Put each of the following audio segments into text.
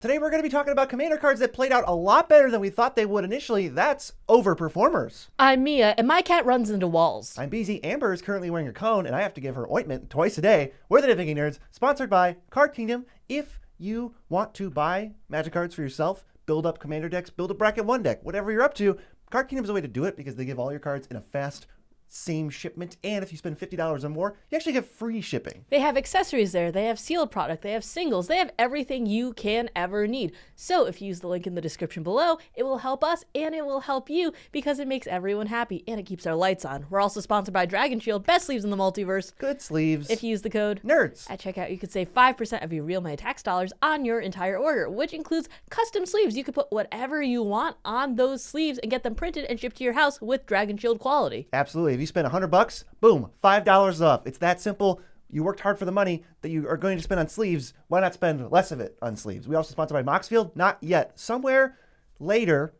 Today we're going to be talking about commander cards that played out a lot better than we thought they would initially. That's Overperformers. I'm Mia, and my cat runs into walls. I'm BZ. Amber is currently wearing a cone, and I have to give her ointment twice a day. We're the Nitpicking Nerds, sponsored by Card Kingdom. If you want to buy Magic cards for yourself, build up commander decks, build a Bracket 1 deck, whatever you're up to, Card Kingdom is a way to do it because they give all your cards in a fast same shipment, and if you spend $50 or more, you actually get free shipping. They have accessories there, they have sealed product, they have singles, they have everything you can ever need. So if you use the link in the description below, it will help us and it will help you because it makes everyone happy and it keeps our lights on. We're also sponsored by Dragon Shield, best sleeves in the multiverse. Good sleeves. If you use the code NERDS at checkout, you could save 5% of your real money tax dollars on your entire order, which includes custom sleeves. You could put whatever you want on those sleeves and get them printed and shipped to your house with Dragon Shield quality. Absolutely. If you spend $100, boom, $5 off. It's that simple. You worked hard for the money that you are going to spend on sleeves. Why not spend less of it on sleeves? We also sponsored by Moxfield. Not yet. Somewhere later,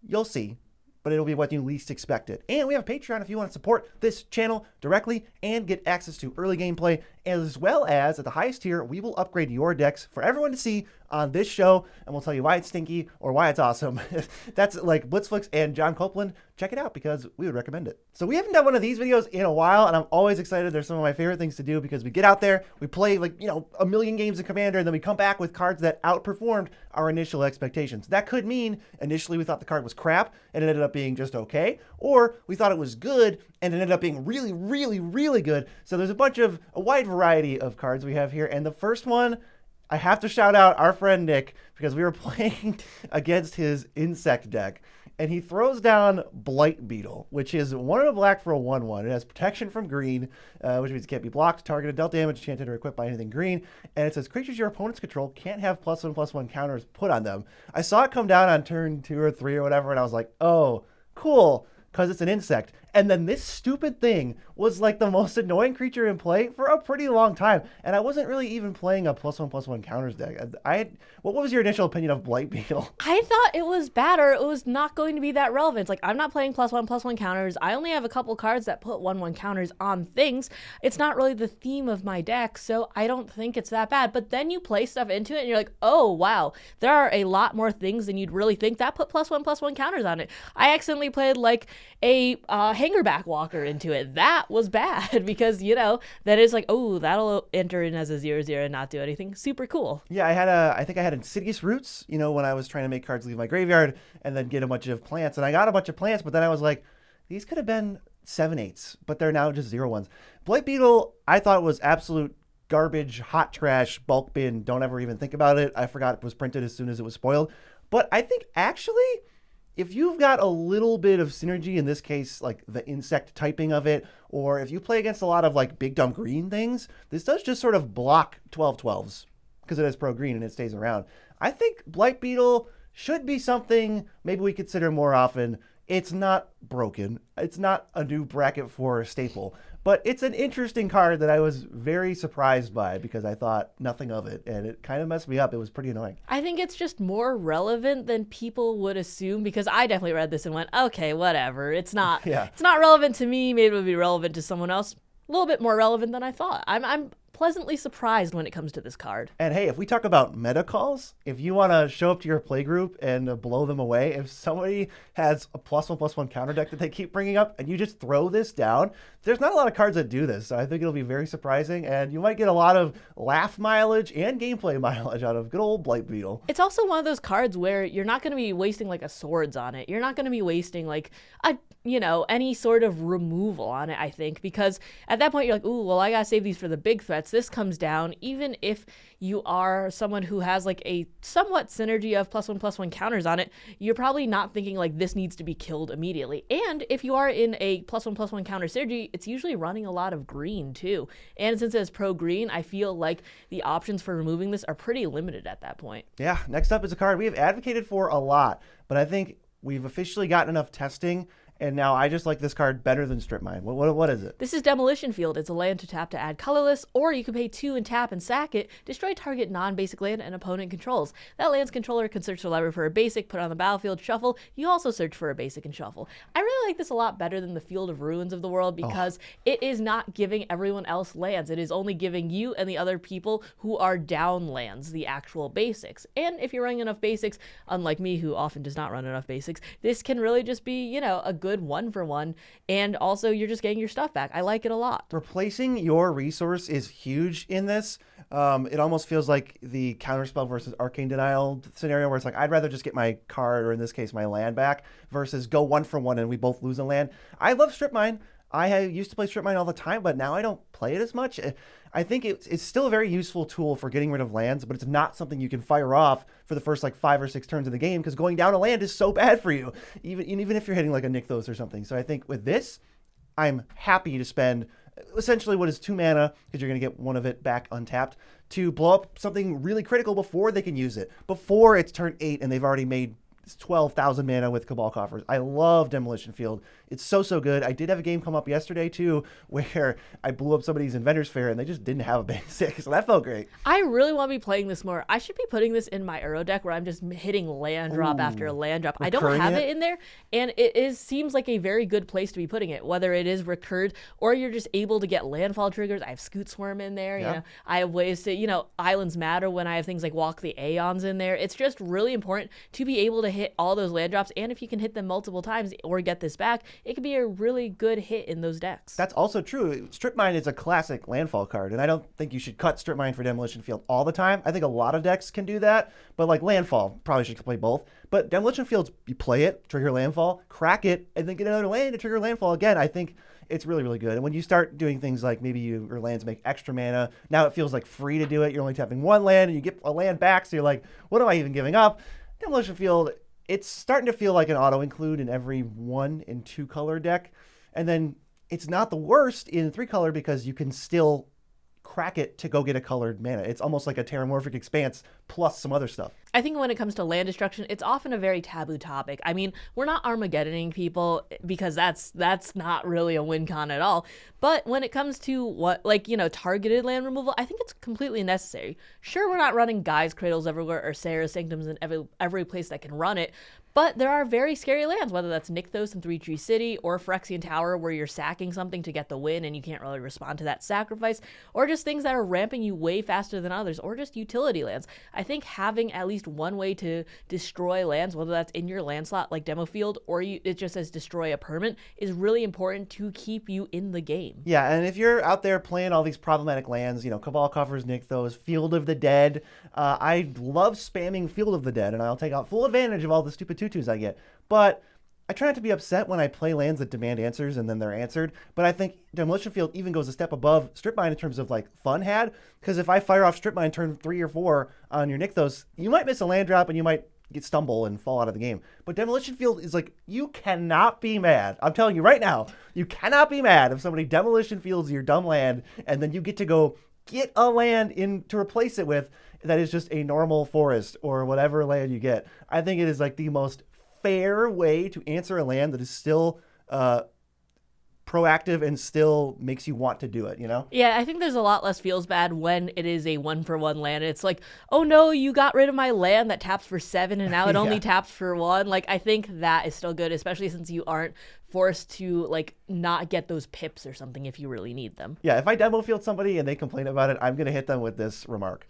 you'll see, but it'll be what you least expect it. And we have Patreon if you want to support this channel directly and get access to early gameplay, as well as at the highest tier, we will upgrade your decks for everyone to see on this show, and we'll tell you why it's stinky or why it's awesome. That's like Blitzflix and John Copeland. Check it out because we would recommend it. So we haven't done one of these videos in a while, and I'm always excited. They're some of my favorite things to do because we get out there, we play like, a million games of Commander, and then we come back with cards that outperformed our initial expectations. That could mean initially we thought the card was crap and it ended up being just okay, or we thought it was good and it ended up being really, really, really good. So there's a wide variety of cards we have here, and the first one, I have to shout out our friend Nick because we were playing against his insect deck, and he throws down Blight Beetle, which is 1 and a black for a 1/1. It has protection from green, which means it can't be blocked, targeted, dealt damage, enchanted, or equipped by anything green. And it says creatures your opponents control can't have +1/+1 counters put on them. I saw it come down on turn 2 or 3 or whatever, and I was like, oh, cool, because it's an insect. And then this stupid thing was like the most annoying creature in play for a pretty long time. And I wasn't really even playing a +1/+1 counters deck. What was your initial opinion of Blight Beetle? I thought it was bad, or it was not going to be that relevant. It's like, I'm not playing +1/+1 counters. I only have a couple cards that put 1/1 counters on things. It's not really the theme of my deck, so I don't think it's that bad. But then you play stuff into it and you're like, oh, wow, there are a lot more things than you'd really think that put +1/+1 counters on it. I accidentally played like a Hangerback Walker into it. That was bad because, that is like, oh, that'll enter in as a 0/0 and not do anything. Super cool. Yeah, I think I had Insidious Roots, when I was trying to make cards leave my graveyard and then get a bunch of plants. And I got a bunch of plants, but then I was like, these could have been 7/8s, but they're now just 0/1s. Blight Beetle, I thought was absolute garbage, hot trash, bulk bin. Don't ever even think about it. I forgot it was printed as soon as it was spoiled. But I think actually, if you've got a little bit of synergy, in this case, like the insect typing of it, or if you play against a lot of like big dumb green things, this does just sort of block 12/12s because it has pro green and it stays around. I think Blight Beetle should be something maybe we consider more often. It's not broken. It's not a new bracket 4 staple, but it's an interesting card that I was very surprised by because I thought nothing of it, and it kind of messed me up. It was pretty annoying. I think it's just more relevant than people would assume because I definitely read this and went, okay, whatever. It's not relevant to me. Maybe it would be relevant to someone else. A little bit more relevant than I thought. I'm pleasantly surprised when it comes to this card. And hey, if we talk about meta calls, if you want to show up to your playgroup and blow them away, if somebody has a +1/+1 counter deck that they keep bringing up and you just throw this down, there's not a lot of cards that do this. So I think it'll be very surprising, and you might get a lot of laugh mileage and gameplay mileage out of good old Blight Beetle. It's also one of those cards where you're not going to be wasting like a swords on it. You're not going to be wasting like any sort of removal on it, I think, because at that point you're like, ooh, well, I gotta save these for the big threats. This comes down, even if you are someone who has like a somewhat synergy of +1/+1 counters on it, you're probably not thinking like this needs to be killed immediately. And if you are in a +1/+1 counter synergy, it's usually running a lot of green too. And since it's pro green, I feel like the options for removing this are pretty limited at that point. Yeah, next up is a card we have advocated for a lot, but I think we've officially gotten enough testing and now I just like this card better than Strip Mine. What is it? This is Demolition Field. It's a land to tap to add colorless, or you can pay 2 and tap and sack it, destroy target non-basic land an opponent controls. That land's controller can search the library for a basic, put it on the battlefield, shuffle. You also search for a basic and shuffle. I really like this a lot better than the Field of Ruins of the world because it is not giving everyone else lands. It is only giving you and the other people who are down lands the actual basics. And if you're running enough basics, unlike me who often does not run enough basics, this can really just be, you know, a good 1-for-1, and also you're just getting your stuff back. I like it a lot. Replacing your resource is huge in this. It almost feels like the counterspell versus arcane denial scenario where it's like, I'd rather just get my card, or in this case, my land back, versus go 1-for-1 and we both lose a land. I love Strip Mine. I used to play Strip Mine all the time, but now I don't play it as much. I think it's still a very useful tool for getting rid of lands, but it's not something you can fire off for the first like 5 or 6 turns of the game, because going down a land is so bad for you, even if you're hitting like a Nykthos or something. So I think with this, I'm happy to spend essentially what is 2 mana, because you're going to get one of it back untapped, to blow up something really critical before they can use it, before it's turn 8 and they've already made 12,000 mana with Cabal Coffers. I love Demolition Field. It's so good. I did have a game come up yesterday too where I blew up somebody's Inventors Fair and they just didn't have a basic, so that felt great. I really want to be playing this more. I should be putting this in my Euro deck where I'm just hitting land drop after land drop. I don't have it in there, and seems like a very good place to be putting it, whether it is recurred or you're just able to get landfall triggers. I have Scoot Swarm in there. Yeah. You know, I have ways to, you know, Islands Matter when I have things like Walk the Aeons in there. It's just really important to be able to hit all those land drops, and if you can hit them multiple times or get this back, it can be a really good hit in those decks. That's also true. Strip Mine is a classic landfall card, and I don't think you should cut Strip Mine for Demolition Field all the time. I think a lot of decks can do that, but like landfall, probably should play both. But Demolition Fields, you play it, trigger landfall, crack it, and then get another land to trigger landfall again. I think it's really good. And when you start doing things like maybe your lands make extra mana, now it feels like free to do it. You're only tapping one land and you get a land back, so you're like, what am I even giving up? Demolition Field, it's starting to feel like an auto-include in every 1 and 2 color deck. And then it's not the worst in 3 color because you can still crack it to go get a colored mana. It's almost like a Terramorphic Expanse plus some other stuff. I think when it comes to land destruction, it's often a very taboo topic. I mean, we're not Armageddoning people because that's not really a win con at all. But when it comes to what, like, you know, targeted land removal, I think it's completely necessary. Sure, we're not running Guy's Cradles everywhere or Sarah's Sanctums in every place that can run it, but there are very scary lands, whether that's Nykthos in 3 Tree City or Phyrexian Tower where you're sacking something to get the win and you can't really respond to that sacrifice, or just things that are ramping you way faster than others, or just utility lands. I think having at least one way to destroy lands, whether that's in your land slot like Demo Field or it just says destroy a permanent, is really important to keep you in the game. Yeah, and if you're out there playing all these problematic lands, you know, Cabal Coffers, Nykthos, Field of the Dead, I love spamming Field of the Dead, and I'll take out full advantage of all the stupid tutus I get. But I try not to be upset when I play lands that demand answers and then they're answered. But I think Demolition Field even goes a step above Strip Mine in terms of like fun had. Because if I fire off Strip Mine turn 3 or 4 on your Nykthos, you might miss a land drop and you might get stumble and fall out of the game. But Demolition Field is like, you cannot be mad. I'm telling you right now, you cannot be mad if somebody Demolition Fields your dumb land and then you get to go get a land in to replace it with that is just a normal forest or whatever land you get. I think it is like the most fair way to answer a land that is still proactive and still makes you want to do it, you know? Yeah, I think there's a lot less feels bad when it is a 1-for-1 land. It's like, oh no, you got rid of my land that taps for 7 and now it only taps for 1. Like, I think that is still good, especially since you aren't forced to like not get those pips or something if you really need them. Yeah, if I demo field somebody and they complain about it, I'm going to hit them with this remark.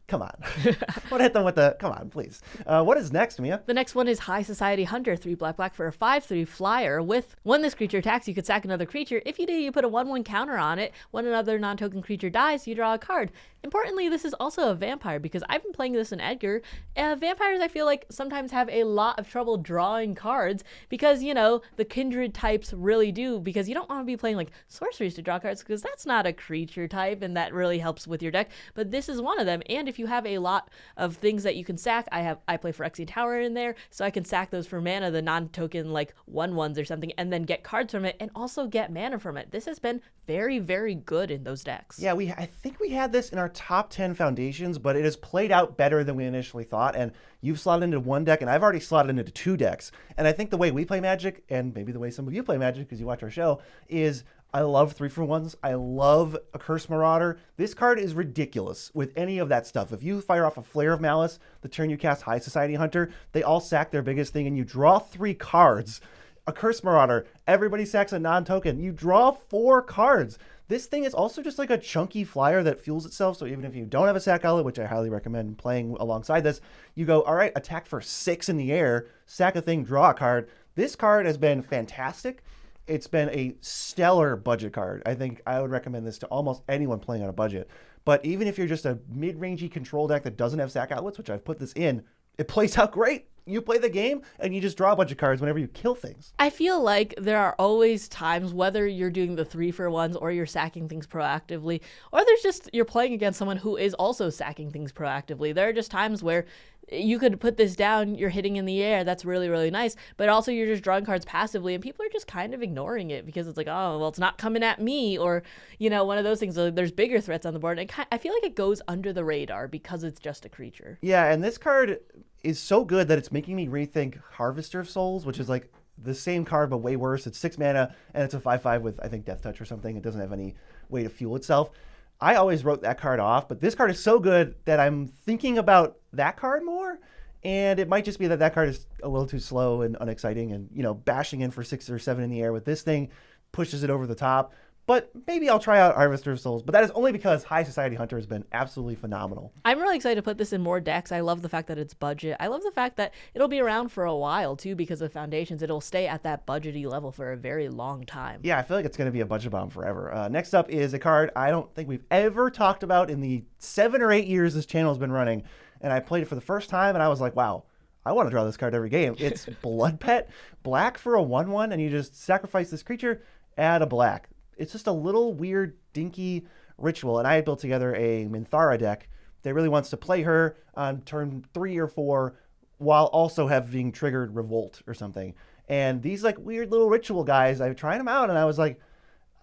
Come on. I want to hit them with the, come on, please. What is next, Mia? The next one is High Society Hunter, 3/black for a 5/3 flyer with, when this creature attacks, you could sack another creature. If you do, you put a 1/1 counter on it. When another non-token creature dies, you draw a card. Importantly, this is also a vampire because I've been playing this in Edgar. Vampires, I feel like, sometimes have a lot of trouble drawing cards because, you know, the kindred types really do, because you don't want to be playing like sorceries to draw cards because that's not a creature type and that really helps with your deck. But this is one of them, and if you you have a lot of things that you can sack, I play Phyrexian Tower in there, so I can sack those for mana, the non-token like 1/1s or something, and then get cards from it and also get mana from it. This has been very, very good in those decks. Yeah, I think we had this in our top 10 foundations, but it has played out better than we initially thought. And you've slotted into one deck, and I've already slotted into two decks. And I think the way we play Magic, and maybe the way some of you play Magic because you watch our show, is I love 3-for-1s. I love a Curse Marauder. This card is ridiculous with any of that stuff. If you fire off a Flare of Malice, the turn you cast High Society Hunter, they all sack their biggest thing, and you draw 3 cards. A Curse Marauder, everybody sacks a non-token. You draw 4 cards. This thing is also just like a chunky flyer that fuels itself. So even if you don't have a sack outlet, which I highly recommend playing alongside this, you go, all right, attack for 6 in the air, sack a thing, draw a card. This card has been fantastic. It's been a stellar budget card. I think I would recommend this to almost anyone playing on a budget. But even if you're just a mid-rangey control deck that doesn't have sack outlets, which I've put this in, it plays out great. You play the game and you just draw a bunch of cards whenever you kill things. I feel like there are always times, whether you're doing the 3-for-1s or you're sacking things proactively, or there's just you're playing against someone who is also sacking things proactively. There are just times where you could put this down, you're hitting in the air, that's really, really nice, but also you're just drawing cards passively and people are just kind of ignoring it because it's like, oh, well, it's not coming at me, or, one of those things. There's bigger threats on the board. And I feel like it goes under the radar because it's just a creature. Yeah, and this card is so good that it's making me rethink Harvester of Souls, which is like the same card but way worse. It's 6 mana and it's a 5/5 with, I think, Death Touch or something. It doesn't have any way to fuel itself. I always wrote that card off, but this card is so good that I'm thinking about that card more. And it might just be that card is a little too slow and unexciting, and bashing in for 6 or 7 in the air with this thing pushes it over the top. But maybe I'll try out Harvester of Souls. But that is only because High Society Hunter has been absolutely phenomenal. I'm really excited to put this in more decks. I love the fact that it's budget. I love the fact that it'll be around for a while, too, because of Foundations. It'll stay at that budgety level for a very long time. Yeah, I feel like it's going to be a budget bomb forever. Next up is a card I don't think we've ever talked about in the 7 or 8 years this channel has been running. And I played it for the first time, and I was like, wow, I want to draw this card every game. It's Blood Pet, black for a 1/1, and you just sacrifice this creature, add a black. It's just a little weird, dinky ritual. And I had built together a Minthara deck that really wants to play her on turn 3 or 4 while also having triggered Revolt or something. And these like weird little ritual guys, I tried them out and I was like,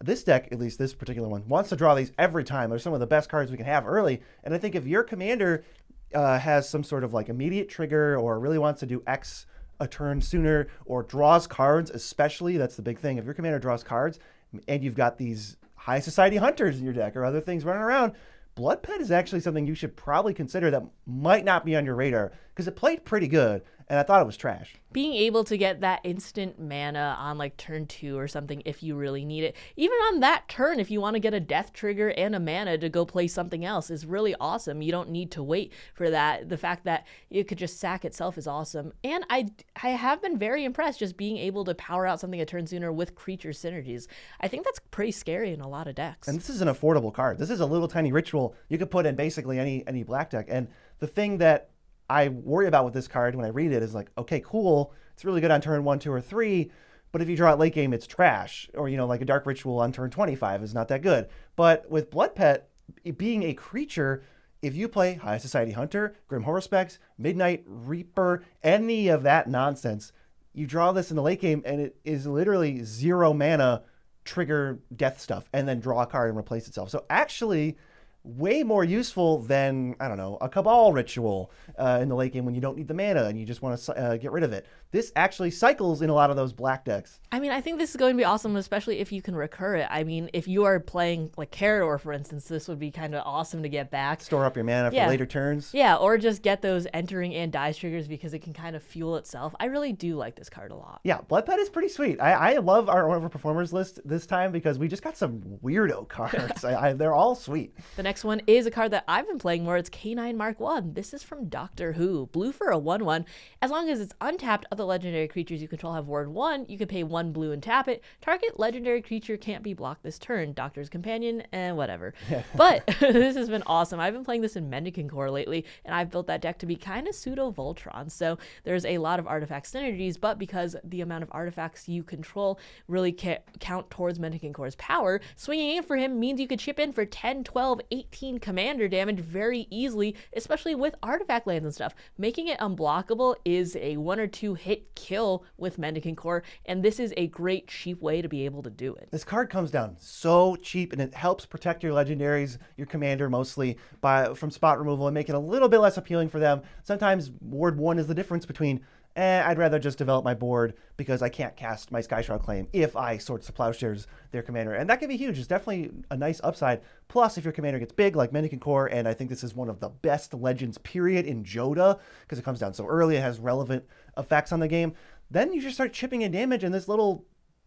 this deck, at least this particular one, wants to draw these every time. They're some of the best cards we can have early. And I think if your commander has some sort of like immediate trigger or really wants to do X a turn sooner or draws cards, especially, that's the big thing. If your commander draws cards, and you've got these High Society Hunters in your deck or other things running around, Blood Pet is actually something you should probably consider that might not be on your radar because it played pretty good, and I thought it was trash. Being able to get that instant mana on like turn 2 or something if you really need it, even on that turn if you want to get a death trigger and a mana to go play something else, is really awesome. You don't need to wait for that. The fact that you could just sack itself is awesome. And I have been very impressed just being able to power out something a turn sooner with creature synergies. I think that's pretty scary in a lot of decks. And this is an affordable card. This is a little tiny ritual you could put in basically any black deck. And the thing that I worry about with this card when I read it is like, okay, cool, it's really good on turn 1, 2, or 3, but if you draw it late game, it's trash. Or, like a Dark Ritual on turn 25 is not that good. But with Blood Pet, being a creature, if you play High Society Hunter, Grim Horospex, Midnight Reaper, any of that nonsense, you draw this in the late game, and it is literally 0 mana, trigger death stuff, and then draw a card and replace itself. So actually, way more useful than, I don't know, a Cabal Ritual in the late game when you don't need the mana and you just want to get rid of it. This actually cycles in a lot of those black decks. I mean, I think this is going to be awesome, especially if you can recur it. I mean, if you are playing like Carador, for instance, this would be kind of awesome to get back. Store up your mana for later turns. Yeah, or just get those entering and dies triggers because it can kind of fuel itself. I really do like this card a lot. Yeah, Blood Pet is pretty sweet. I love our Overperformers list this time because we just got some weirdo cards. They're all sweet. The next one is a card that I've been playing more. It's K9 Mark 1. This is from Doctor Who. Blue for a 1/1. As long as it's untapped, other legendary creatures you control have ward 1. You can pay 1 blue and tap it. Target legendary creature can't be blocked this turn. Doctor's Companion and whatever. But this has been awesome. I've been playing this in Mendicant Core lately, and I've built that deck to be kind of pseudo Voltron. So there's a lot of artifact synergies, but because the amount of artifacts you control really count towards Mendicant Core's power, swinging in for him means you could chip in for 10, 12, 18 commander damage very easily, especially with artifact lands and stuff. Making it unblockable is a 1 or 2 hit kill with Mendicant Core, and this is a great cheap way to be able to do it. This card comes down so cheap, and it helps protect your legendaries, your commander mostly, from spot removal and make it a little bit less appealing for them. Sometimes Ward 1 is the difference between, I'd rather just develop my board because I can't cast my Skyshroud Claim if I Swords to Plowshares their commander. And that can be huge. It's definitely a nice upside. Plus, if your commander gets big, like Mendicant Core, and I think this is one of the best legends, period, in Joda, because it comes down so early, it has relevant effects on the game, then you just start chipping in damage, and this little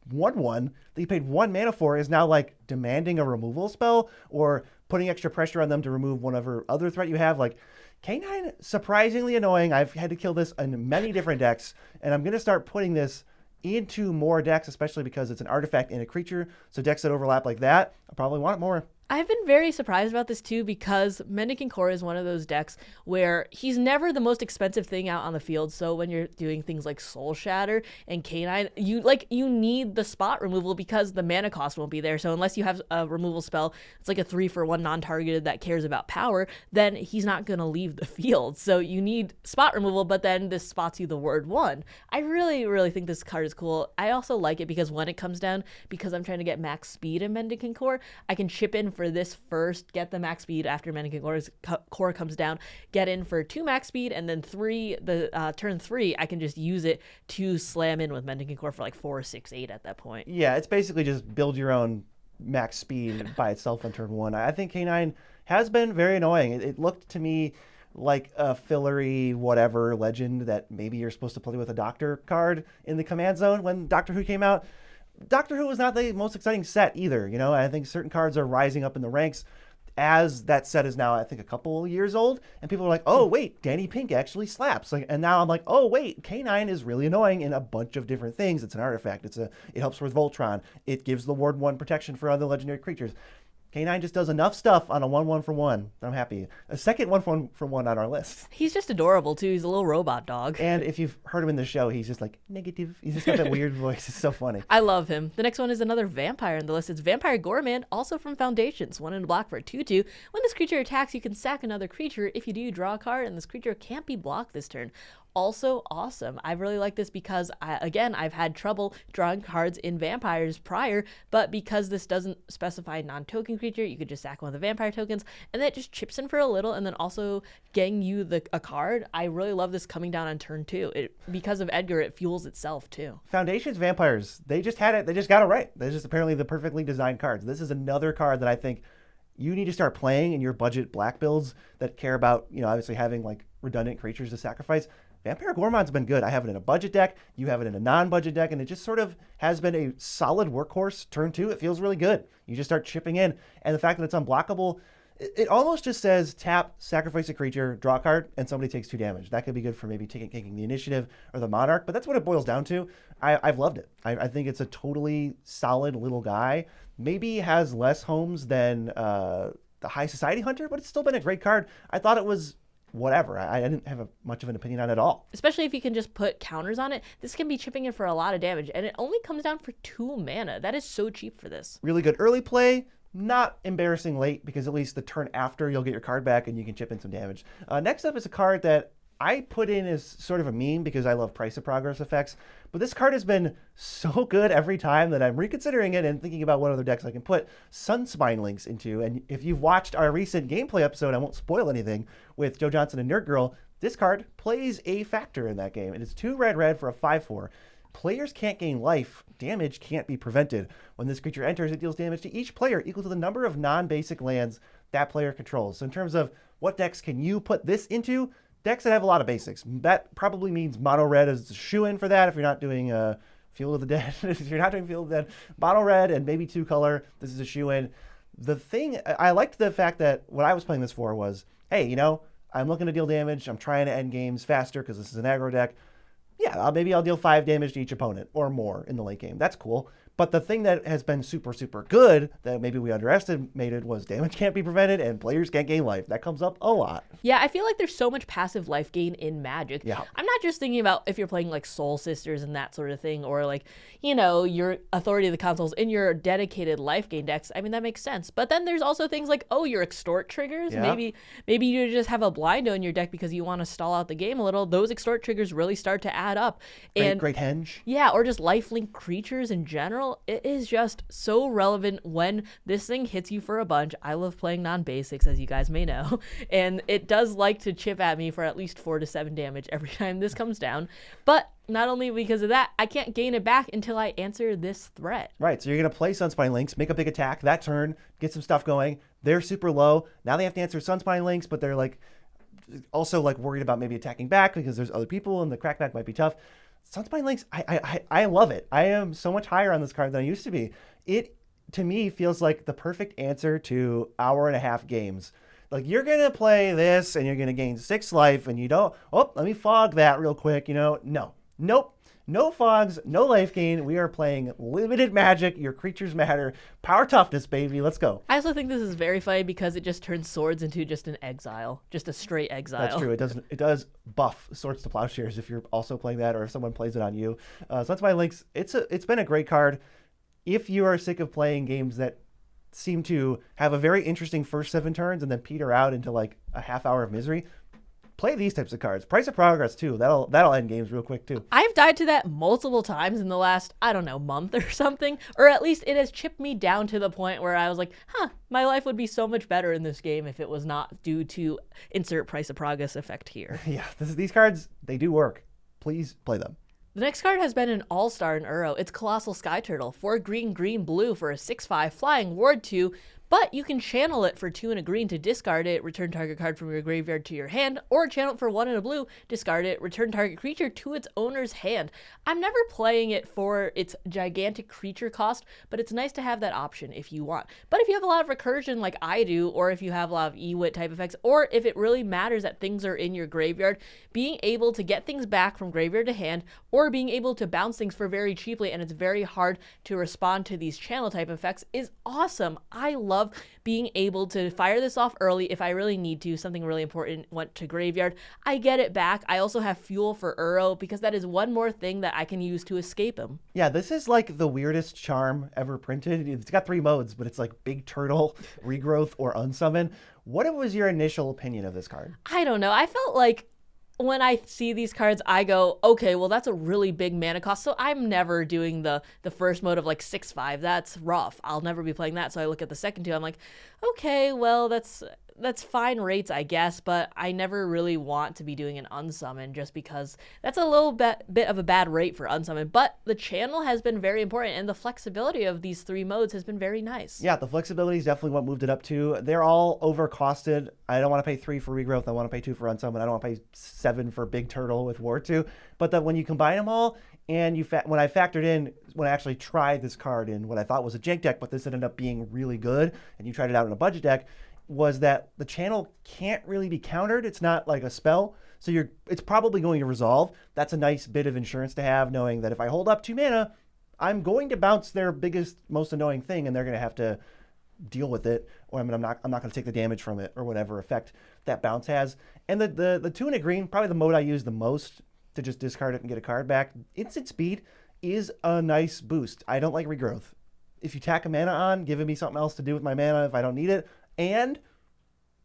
1/1 that you paid 1 mana for is now like demanding a removal spell or putting extra pressure on them to remove whatever other threat you have. Like, K9, surprisingly annoying. I've had to kill this in many different decks, and I'm going to start putting this into more decks, especially because it's an artifact and a creature. So decks that overlap like that, I probably want more. I've been very surprised about this too, because Mendicant Core is one of those decks where he's never the most expensive thing out on the field. So when you're doing things like Soul Shatter and K9, you need the spot removal because the mana cost won't be there. So unless you have a removal spell, it's like a 3-for-1 non-targeted that cares about power, then he's not gonna leave the field. So you need spot removal, but then this spots you the word 1. I really, really think this card is cool. I also like it because when it comes down, because I'm trying to get max speed in Mendicant Core, I can chip in for this first, get the max speed after Mendicant Core comes down, get in for 2 max speed, and then turn 3, I can just use it to slam in with Mendicant Core for like 4, 6, 8 at that point. Yeah, it's basically just build your own max speed by itself on turn 1. I think K9 has been very annoying. It looked to me like a fillery whatever legend that maybe you're supposed to play with a Doctor card in the command zone when Doctor Who came out. Doctor Who was not the most exciting set either. I think certain cards are rising up in the ranks as that set is now, I think, a couple years old, and people are like, oh wait, Danny Pink actually slaps. And now I'm like, oh wait, K9 is really annoying in a bunch of different things. It's an artifact. It helps with Voltron. It gives the Ward 1 protection for other legendary creatures. K9 just does enough stuff on a 1/1 for 1. I'm happy. A second 1/1 for 1 on our list. He's just adorable too. He's a little robot dog. And if you've heard him in the show, he's just like negative. He's just got that weird voice. It's so funny. I love him. The next one is another vampire in the list. It's Vampire Gorman, also from Foundations. 1 in a block for a 2/2. When this creature attacks, you can sack another creature. If you do, draw a card, and this creature can't be blocked this turn. Also awesome. I really like this because, I've had trouble drawing cards in vampires prior, but because this doesn't specify non-token creature, you could just sack one of the vampire tokens, and that just chips in for a little, and then also getting you a card. I really love this coming down on turn 2. Because of Edgar, it fuels itself too. Foundations Vampires, they just had it. They just got it right. They're just apparently the perfectly designed cards. This is another card that I think you need to start playing in your budget black builds that care about, obviously having like redundant creatures to sacrifice. Vampire Gormon's been good. I have it in a budget deck. You have it in a non-budget deck, and it just sort of has been a solid workhorse. Turn 2, it feels really good. You just start chipping in, and the fact that it's unblockable, it almost just says tap, sacrifice a creature, draw a card, and somebody takes 2 damage. That could be good for maybe taking the initiative or the Monarch, but that's what it boils down to. I've loved it. I think it's a totally solid little guy. Maybe has less homes than the High Society Hunter, but it's still been a great card. I thought it was whatever. I didn't have much of an opinion on it at all. Especially if you can just put counters on it. This can be chipping in for a lot of damage, and it only comes down for 2 mana. That is so cheap for this. Really good early play. Not embarrassing late, because at least the turn after you'll get your card back and you can chip in some damage. Next up is a card that I put in as sort of a meme because I love Price of Progress effects. But this card has been so good every time that I'm reconsidering it and thinking about what other decks I can put Sunspine links into. And if you've watched our recent gameplay episode, I won't spoil anything, with Joe Johnson and Nerd Girl, this card plays a factor in that game. It is 2 red for a 5/4. Players can't gain life. Damage can't be prevented. When this creature enters, it deals damage to each player equal to the number of non-basic lands that player controls. So in terms of what decks can you put this into, decks that have a lot of basics. That probably means mono red is a shoe-in for that if you're not doing Field of the Dead. If you're not doing Field of the Dead, mono red and maybe 2 color, this is a shoe-in. The thing, I liked the fact that what I was playing this for was, hey, I'm looking to deal damage. I'm trying to end games faster because this is an aggro deck. Yeah, maybe I'll deal 5 damage to each opponent or more in the late game. That's cool. But the thing that has been super, super good that maybe we underestimated was damage can't be prevented and players can't gain life. That comes up a lot. Yeah, I feel like there's so much passive life gain in Magic. Yeah. I'm not just thinking about if you're playing like Soul Sisters and that sort of thing, or like, you know, your Authority of the Consoles in your dedicated life gain decks. I mean, that makes sense. But then there's also things like, oh, your Extort triggers. Yeah. Maybe you just have a Blindo in your deck because you want to stall out the game a little. Those Extort triggers really start to add up. Great henge. Yeah, or just lifelink creatures in general. It is just so relevant when this thing hits you for a bunch. I love playing non-basics, as you guys may know, and it does like to chip at me for at least 4 to 7 damage every time this comes down. But not only because of that, I can't gain it back until I answer this threat. Right, so you're going to play Sunspine Links, make a big attack that turn, get some stuff going. They're super low. Now they have to answer Sunspine Links, but they're like also like worried about maybe attacking back because there's other people and the crackback might be tough. Sunspine Links, I love it. I am so much higher on this card than I used to be. It, to me, feels like the perfect answer to hour-and-a-half games. Like, you're going to play this, and you're going to gain 6 life, and you don't, let me fog that real quick, Nope. No fogs, no life gain. We are playing limited Magic. Your creatures matter. Power toughness, baby. Let's go. I also think this is very funny because it just turns Swords into just an exile, just a straight exile. That's true. It does buff Swords to Plowshares if you're also playing that, or if someone plays it on you. So that's my links. It's been a great card. If you are sick of playing games that seem to have a very interesting first 7 turns and then peter out into like a half hour of misery, play these types of cards. Price of Progress too. That'll end games real quick too. I've died to that multiple times in the last, month or something, or at least it has chipped me down to the point where I was like, my life would be so much better in this game if it was not due to insert Price of Progress effect here. Yeah, these cards, they do work. Please play them. The next card has been an all-star in Uro. It's Colossal Sky Turtle, 4 green, green, blue for a 6/5 flying ward 2, but you can channel it for 2 and a green to discard it, return target card from your graveyard to your hand, or channel it for 1 and a blue, discard it, return target creature to its owner's hand. I'm never playing it for its gigantic creature cost, but it's nice to have that option if you want. But if you have a lot of recursion like I do, or if you have a lot of EWIT type effects, or if it really matters that things are in your graveyard, being able to get things back from graveyard to hand, or being able to bounce things for very cheaply, and it's very hard to respond to these channel type effects, is awesome. I love being able to fire this off early if I really need to. Something really important went to graveyard, I get it back. I also have fuel for Uro because that is one more thing that I can use to escape him. Yeah, this is like the weirdest charm ever printed. It's got 3 modes, but it's like Big Turtle, Regrowth, or Unsummon. What was your initial opinion of this card? I don't know. I felt like when I see these cards, I go, okay, well, that's a really big mana cost, so I'm never doing the first mode of like 6/5. That's rough. I'll never be playing that. So I look at the second 2. I'm like, okay, well, that's fine rates, I guess, but I never really want to be doing an unsummon just because that's a little bit of a bad rate for unsummon. But the channel has been very important, and the flexibility of these 3 modes has been very nice. Yeah, the flexibility is definitely what moved it up too. They're all overcosted. I don't want to pay 3 for Regrowth. I want to pay 2 for Unsummon. I don't want to pay 7 for Big Turtle with War 2. But that when you combine them all, and when I factored in, when I actually tried this card in what I thought was a jank deck, but this ended up being really good, and you tried it out in a budget deck, was that the channel can't really be countered. It's not like a spell, so it's probably going to resolve. That's a nice bit of insurance to have, knowing that if I hold up 2 mana, I'm going to bounce their biggest, most annoying thing, and they're going to have to deal with it, or I'm not going to take the damage from it, or whatever effect that bounce has. And the 2 and a green, probably the mode I use the most to just discard it and get a card back. Instant speed is a nice boost. I don't like Regrowth. If you tack a mana on, giving me something else to do with my mana if I don't need it, and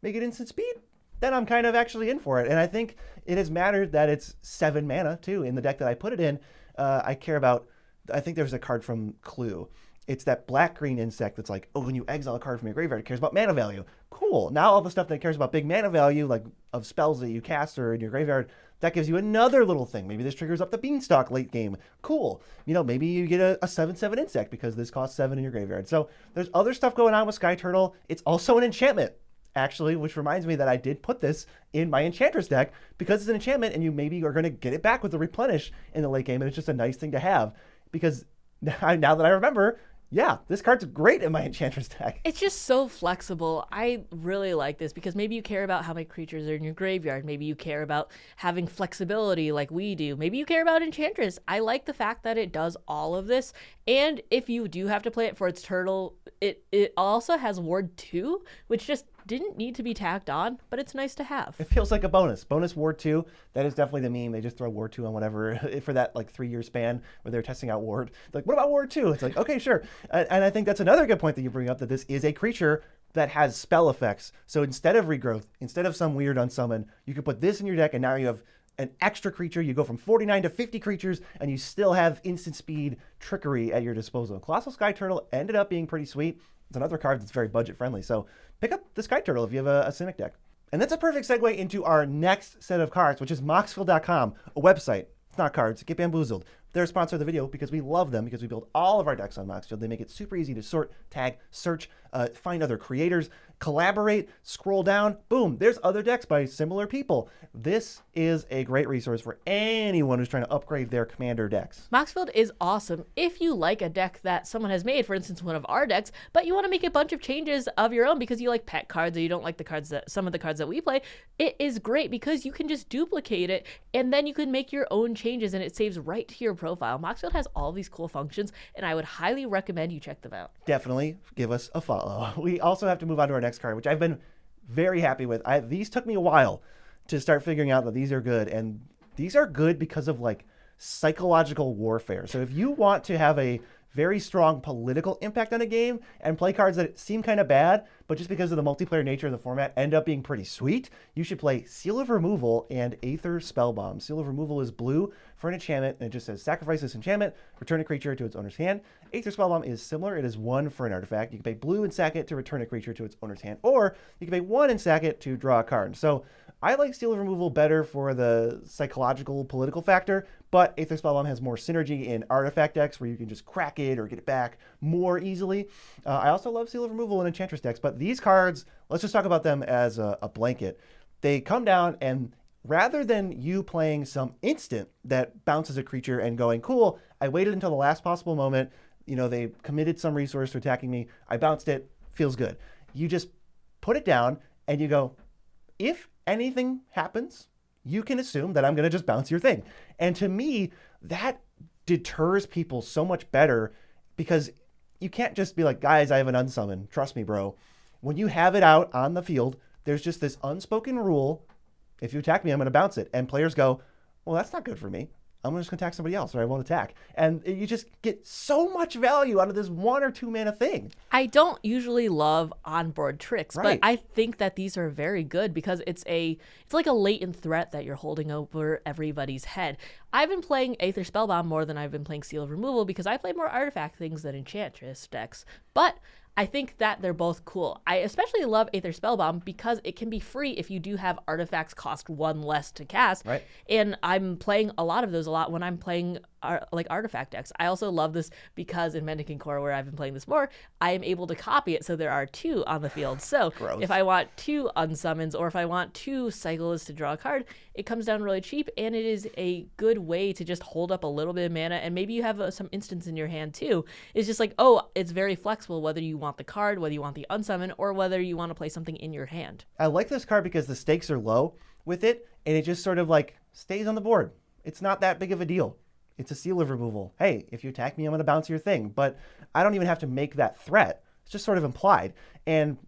make it instant speed, then I'm kind of actually in for it. And I think it has mattered that it's 7 mana too in the deck that I put it in. I think there's a card from Clue. It's that black-green insect that's like, when you exile a card from your graveyard, it cares about mana value. Cool. Now all the stuff that cares about big mana value, like of spells that you cast or in your graveyard, that gives you another little thing. Maybe this triggers up the Beanstalk late game. Cool. Maybe you get a 7/7 insect because this costs 7 in your graveyard. So there's other stuff going on with Sky Turtle. It's also an enchantment, actually, which reminds me that I did put this in my Enchantress deck because it's an enchantment, and you maybe are going to get it back with the Replenish in the late game, and it's just a nice thing to have because now that I remember, Yeah, this card's great in my Enchantress deck. It's just so flexible. I really like this because maybe you care about how many creatures are in your graveyard. Maybe you care about having flexibility like we do. Maybe you care about Enchantress. I like the fact that it does all of this. And if you do have to play it for its turtle, it also has Ward 2, which just didn't need to be tacked on, but it's nice to have. It feels like a bonus. Bonus Ward 2. That is definitely the meme. They just throw Ward 2 on whatever for that like 3-year span where they're testing out Ward. Like, what about Ward 2? It's like, okay, sure. And I think that's another good point that you bring up, that this is a creature that has spell effects. So instead of regrowth, instead of some weird unsummon, you can put this in your deck and now you have an extra creature. You go from 49 to 50 creatures and you still have instant speed trickery at your disposal. Colossal Sky Turtle ended up being pretty sweet. It's another card that's very budget friendly. So pick up the Sky Turtle if you have a Cynic deck. And that's a perfect segue into our next set of cards, which is Moxfield.com, a website. It's not cards. Get bamboozled. They're a sponsor of the video because we love them, because we build all of our decks on Moxfield. They make it super easy to sort, tag, search, find other creators, collaborate, scroll down. Boom, there's other decks by similar people. This is a great resource for anyone who's trying to upgrade their commander decks. Moxfield is awesome if you like a deck that someone has made, for instance, one of our decks, but you want to make a bunch of changes of your own because you like pet cards or you don't like the cards that some of the cards that we play. It is great because you can just duplicate it and then you can make your own changes and it saves right to your profile. Moxfield has all these cool functions and I would highly recommend you check them out. Definitely give us a follow. We also have to move on to our next card, which I've been very happy with. These took me a while to start figuring out that these are good, and these are good because of like psychological warfare. So if you want to have a very strong political impact on a game and play cards that seem kind of bad, but just because of the multiplayer nature of the format end up being pretty sweet, you should play Seal of Removal and Aether Spellbomb. Seal of Removal is blue for an enchantment, and it just says sacrifice this enchantment, return a creature to its owner's hand. Aether Spellbomb is similar. It is 1 for an artifact. You can pay blue and sack it to return a creature to its owner's hand, or you can pay 1 and sack it to draw a card. So I like Seal of Removal better for the psychological, political factor, but Aether Spellbomb has more synergy in artifact decks where you can just crack it or get it back more easily. I also love Seal of Removal in Enchantress decks, but these cards, let's just talk about them as a blanket. They come down, and rather than you playing some instant that bounces a creature and going, cool, I waited until the last possible moment, they committed some resource to attacking me, I bounced it, feels good. You just put it down and you go, if anything happens, you can assume that I'm going to just bounce your thing. And to me, that deters people so much better, because you can't just be like, guys, I have an unsummon. Trust me, bro. When you have it out on the field, there's just this unspoken rule. If you attack me, I'm going to bounce it. And players go, well, that's not good for me. I'm just going to attack somebody else, or I won't attack. And you just get so much value out of this 1 or 2 mana thing. I don't usually love onboard tricks, Right. but I think that these are very good because it's like a latent threat that you're holding over everybody's head. I've been playing Aether Spellbomb more than I've been playing Seal of Removal because I play more artifact things than Enchantress decks. But I think that they're both cool. I especially love Aether Spellbomb because it can be free if you do have artifacts cost 1 less to cast. Right. And I'm playing a lot of those a lot when I'm playing artifact decks. I also love this because in Mendicant Core, where I've been playing this more, I am able to copy it so there are 2 on the field. So Gross. if I want 2 unsummons or if I want 2 cycles to draw a card, it comes down really cheap, and it is a good way to just hold up a little bit of mana, and maybe you have some instants in your hand too. It's just like, oh, it's very flexible whether you want the card, whether you want the unsummon, or whether you want to play something in your hand. I like this card because the stakes are low with it, and it just sort of like stays on the board. It's not that big of a deal. It's a Seal of Removal. Hey, if you attack me, I'm going to bounce your thing. But I don't even have to make that threat. It's just sort of implied. And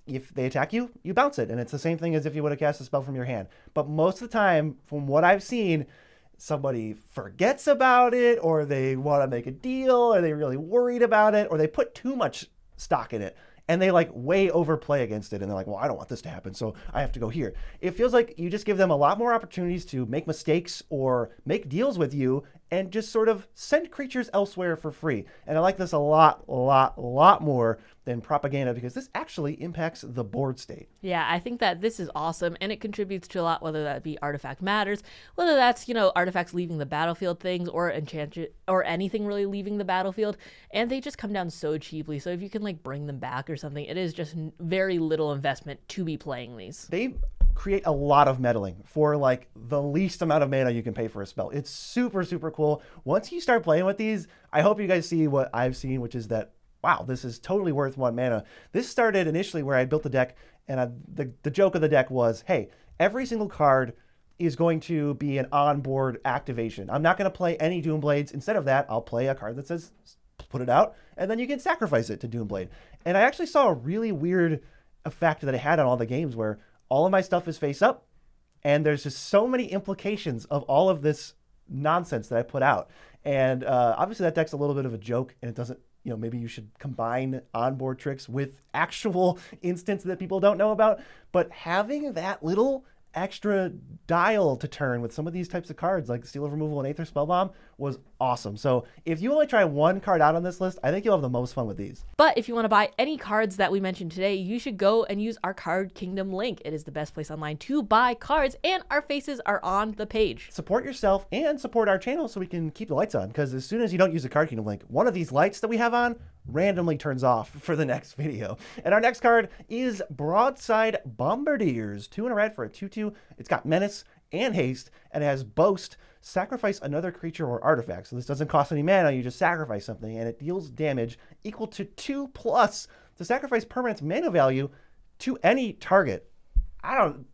if they attack you, you bounce it. And it's the same thing as if you would have cast a spell from your hand. But most of the time, from what I've seen, somebody forgets about it, or they want to make a deal, or they're really worried about it, or they put too much stock in it. And they like way overplay against it. And they're like, well, I don't want this to happen, so I have to go here. It feels like you just give them a lot more opportunities to make mistakes or make deals with you and just sort of send creatures elsewhere for free. And I like this a lot more than propaganda, because this actually impacts the board state. Yeah, I think that this is awesome, and it contributes to a lot, whether that be Artifact Matters, whether that's, artifacts leaving the battlefield things, or Enchantress, or anything really leaving the battlefield, and they just come down so cheaply. So if you can bring them back or something, it is just very little investment to be playing these. They create a lot of meddling for the least amount of mana you can pay for a spell. It's super, super cool. Once you start playing with these, I hope you guys see what I've seen, which is that wow, this is totally worth 1 mana. This started initially where I built the deck, and the joke of the deck was, hey, every single card is going to be an onboard activation. I'm not going to play any Doomblades. Instead of that, I'll play a card that says put it out, and then you can sacrifice it to Doomblade. And I actually saw a really weird effect that it had on all the games where all of my stuff is face up, and there's just so many implications of all of this nonsense that I put out. And obviously that deck's a little bit of a joke, and it doesn't, maybe you should combine onboard tricks with actual instants that people don't know about. But having that little extra dial to turn with some of these types of cards like Seal of Removal and Aether Spellbomb was awesome. So if you only try one card out on this list, I think you'll have the most fun with these. But if you want to buy any cards that we mentioned today, you should go and use our Card Kingdom link. It is the best place online to buy cards, and our faces are on the page. Support yourself and support our channel so we can keep the lights on, because as soon as you don't use the Card Kingdom link, one of these lights that we have on randomly turns off for the next video. And our next card is Broadside Bombardiers. 2 in a red for a 2/2. It's got Menace and Haste, and it has Boast. Sacrifice another creature or artifact. So this doesn't cost any mana, you just sacrifice something, and it deals damage equal to 2+ to sacrifice permanent's mana value to any target. I'm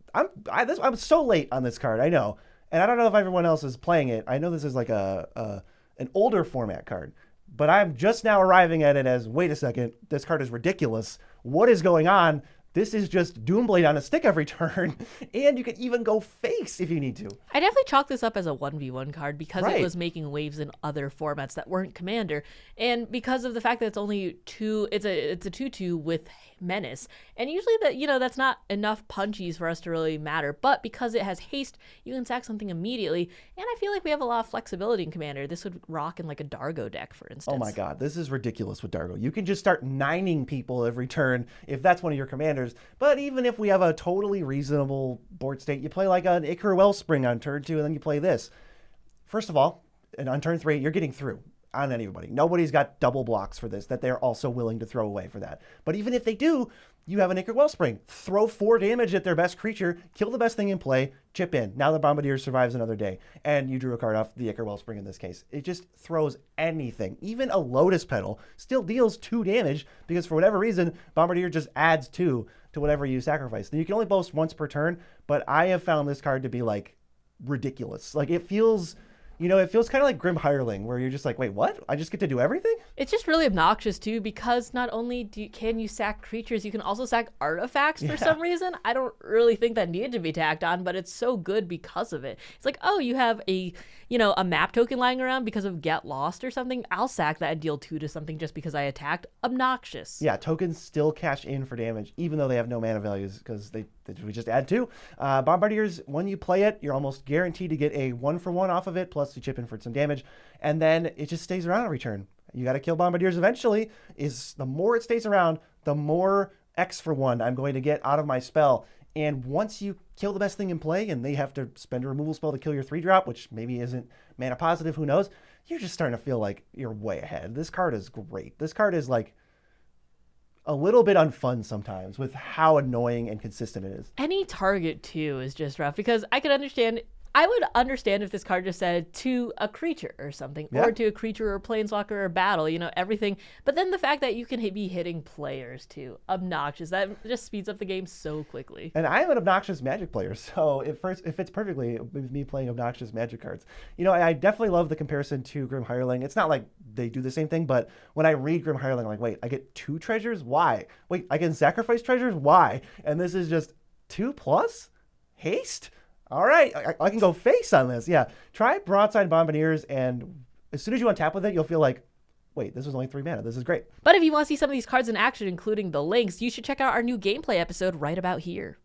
so late on this card, I know. And I don't know if everyone else is playing it. I know this is like an older format card, but I'm just now arriving at it as, wait a second, this card is ridiculous. What is going on? This is just Doomblade on a stick every turn, and you can even go face if you need to. I definitely chalk this up as a 1v1 card because Right. it was making waves in other formats that weren't Commander, and because of the fact that it's only 2, it's a 2/2 with Menace, and usually that's not enough punchies for us to really matter. But because it has Haste, you can sack something immediately, and I feel like we have a lot of flexibility in Commander. This would rock in like a Dargo deck, for instance. Oh my god, this is ridiculous with Dargo. You can just start 9ing people every turn if that's one of your commanders. But even if we have a totally reasonable board state, you play like an Ichor Wellspring on turn 2, and then you play this. First of all, and on turn 3, you're getting through on anybody. Nobody's got double blocks for this that they're also willing to throw away for that. But even if they do, you have an Ichor Wellspring. Throw 4 damage at their best creature, kill the best thing in play, chip in. Now the Bombardier survives another day. And you drew a card off the Ichor Wellspring in this case. It just throws anything. Even a Lotus Petal still deals 2 damage because for whatever reason, Bombardier just adds 2 to whatever you sacrifice. Now you can only boast once per turn, but I have found this card to be like ridiculous. Like it feels kind of like Grim Hireling, where you're just like, wait, what? I just get to do everything? It's just really obnoxious, too, because not only can you sack creatures, you can also sack artifacts for some reason. I don't really think that needed to be tacked on, but it's so good because of it. It's like, oh, you have a map token lying around because of Get Lost or something. I'll sack that and deal 2 to something just because I attacked. Obnoxious. Yeah, tokens still cash in for damage, even though they have no mana values, because we just add 2. Bombardiers, when you play it, you're almost guaranteed to get a 1-for-1 off of it, plus you chip in for some damage, and then it just stays around every turn. You got to kill Bombardiers eventually. The more it stays around, the more X for 1 I'm going to get out of my spell. And once you kill the best thing in play, and they have to spend a removal spell to kill your 3-drop, which maybe isn't mana positive, who knows, you're just starting to feel like you're way ahead. This card is great. This card is like a little bit unfun sometimes with how annoying and consistent it is. Any target, too, is just rough because I would understand if this card just said to a creature or something, or to a creature or planeswalker or battle, everything. But then the fact that you can be hitting players too, obnoxious. That just speeds up the game so quickly. And I am an obnoxious Magic player, so it fits perfectly with me playing obnoxious Magic cards. I definitely love the comparison to Grim Hireling. It's not like they do the same thing, but when I read Grim Hireling, I'm like, wait, I get 2 treasures? Why? Wait, I can sacrifice treasures? Why? And this is just 2+ haste? All right, I can go face on this. Yeah, try Broadside Bombardiers, and as soon as you untap with it, you'll feel like, wait, this was only 3 mana. This is great. But if you want to see some of these cards in action, including the links, you should check out our new gameplay episode right about here.